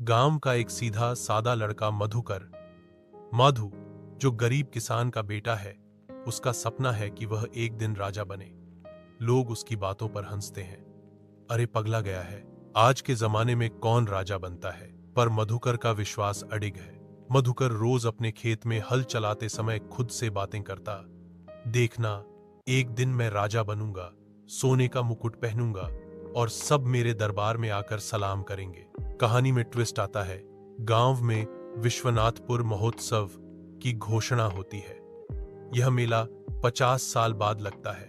गांव का एक सीधा सादा लड़का मधुकर, माधु, जो गरीब किसान का बेटा है, उसका सपना है कि वह एक दिन राजा बने। लोग उसकी बातों पर हंसते हैं, अरे पगला गया है, आज के जमाने में कौन राजा बनता है। पर मधुकर का विश्वास अडिग है। मधुकर रोज अपने खेत में हल चलाते समय खुद से बातें करता, देखना, एक दिन मैं राजा बनूंगा, सोने का मुकुट पहनूंगा और सब मेरे दरबार में आकर सलाम करेंगे। कहानी में ट्विस्ट आता है। गांव में विश्वनाथपुर महोत्सव की घोषणा होती है। यह मेला 50 साल बाद लगता है।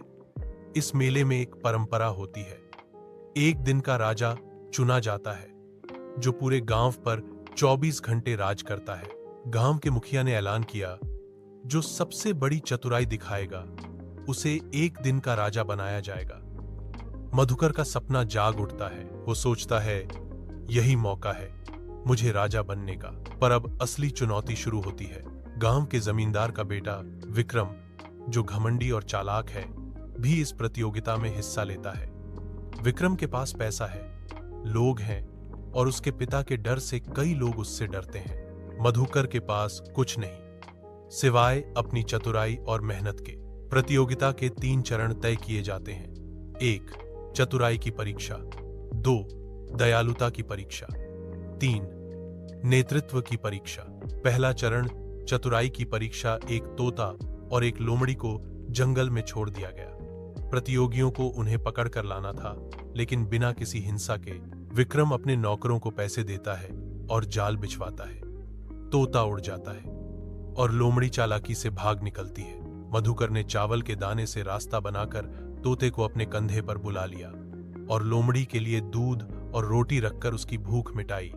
इस मेले में एक परंपरा होती है, एक दिन का राजा चुना जाता है जो पूरे गांव पर 24 घंटे राज करता है। गांव के मुखिया ने ऐलान किया, जो सबसे बड़ी चतुराई दिखाएगा उसे एक दिन का राजा बनाया जाएगा। मधुकर का सपना जाग उठता है। वो सोचता है, यही मौका है मुझे राजा बनने का। पर अब असली चुनौती शुरू होती है। गांव के जमींदार का बेटा विक्रम, जो घमंडी और चालाक है, भी इस प्रतियोगिता में हिस्सा लेता है। विक्रम के पास पैसा है, लोग हैं और उसके पिता के डर से कई लोग उससे डरते हैं। मधुकर के पास कुछ नहीं सिवाय अपनी चतुराई और मेहनत के। प्रतियोगिता के 3 चरण तय किए जाते हैं। 1. चतुराई की परीक्षा। 2. दयालुता की परीक्षा। 3. नेतृत्व की परीक्षा। पहला चरण चतुराई की परीक्षा एक तोता और एक लोमड़ी को जंगल में छोड़ दिया गया। प्रतियोगियों को उन्हें पकड़ कर लाना था, लेकिन बिना किसी हिंसा के। विक्रम अपने नौकरों को पैसे देता है और जाल बिछवाता है। तोता उड़ जाता है और लोमड़ी चालाकी से भाग निकलती है। मधुकर ने चावल के दाने से रास्ता बनाकर तोते को अपने कंधे पर बुला लिया और लोमड़ी के लिए दूध और रोटी रखकर उसकी भूख मिटाई।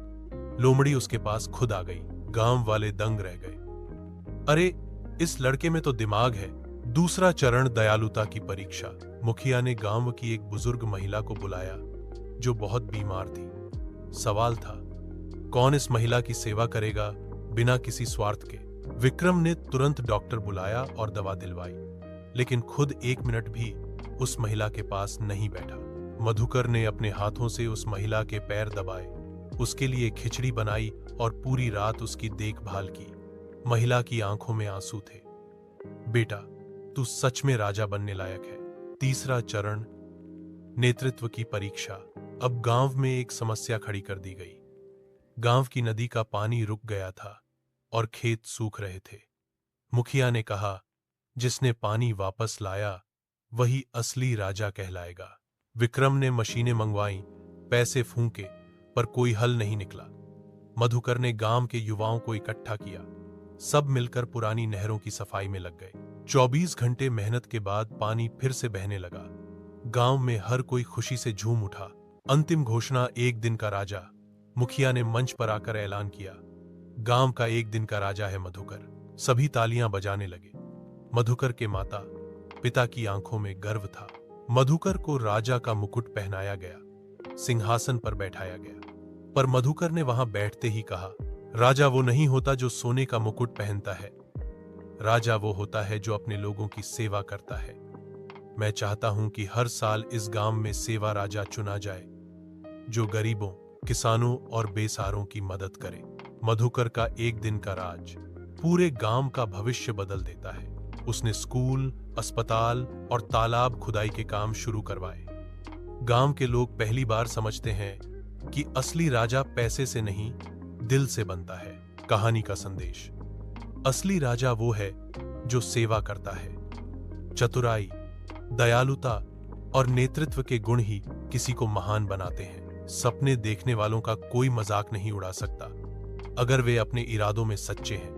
लोमड़ी उसके पास खुद आ गई। गांव वाले दंग रह गए, अरे इस लड़के में तो दिमाग है। दूसरा चरण दयालुता की परीक्षा। मुखिया ने गांव की एक बुजुर्ग महिला को बुलाया जो बहुत बीमार थी। सवाल था, कौन इस महिला की सेवा करेगा बिना किसी स्वार्थ के। विक्रम ने तुरंत डॉक्टर बुलाया और दवा दिलवाई, लेकिन खुद 1 मिनट भी उस महिला के पास नहीं बैठा। मधुकर ने अपने हाथों से उस महिला के पैर दबाए, उसके लिए खिचड़ी बनाई और पूरी रात उसकी देखभाल की। महिला की आंखों में आंसू थे। बेटा, तू सच में राजा बनने लायक है। तीसरा चरण नेतृत्व की परीक्षा। अब गांव में एक समस्या खड़ी कर दी गई। गांव की नदी का पानी रुक गया था और खेत सूख रहे थे। मुखिया ने कहा, जिसने पानी वापस लाया वही असली राजा कहलाएगा। विक्रम ने मशीनें मंगवाईं, पैसे फूंके, पर कोई हल नहीं निकला। मधुकर ने गांव के युवाओं को इकट्ठा किया। सब मिलकर पुरानी नहरों की सफाई में लग गए। 24 घंटे मेहनत के बाद पानी फिर से बहने लगा। गांव में हर कोई खुशी से झूम उठा। अंतिम घोषणा, एक दिन का राजा। मुखिया ने मंच पर आकर ऐलान किया, गांव का एक दिन का राजा है मधुकर। सभी तालियां बजाने लगे। मधुकर के माता पिता की आंखों में गर्व था। मधुकर को राजा का मुकुट पहनाया गया, सिंहासन पर बैठाया गया। पर मधुकर ने वहां बैठते ही कहा, राजा वो नहीं होता जो सोने का मुकुट पहनता है, राजा वो होता है जो अपने लोगों की सेवा करता है। मैं चाहता हूं कि हर साल इस गांव में सेवा राजा चुना जाए, जो गरीबों, किसानों और बेसहारों की मदद करे। मधुकर का एक दिन का राज पूरे गांव का भविष्य बदल देता है। उसने स्कूल, अस्पताल और तालाब खुदाई के काम शुरू करवाए। गांव के लोग पहली बार समझते हैं कि असली राजा पैसे से नहीं, दिल से बनता है। कहानी का संदेश, असली राजा वो है जो सेवा करता है। चतुराई, दयालुता और नेतृत्व के गुण ही किसी को महान बनाते हैं। सपने देखने वालों का कोई मजाक नहीं उड़ा सकता, अगर वे अपने इरादों में सच्चे हैं।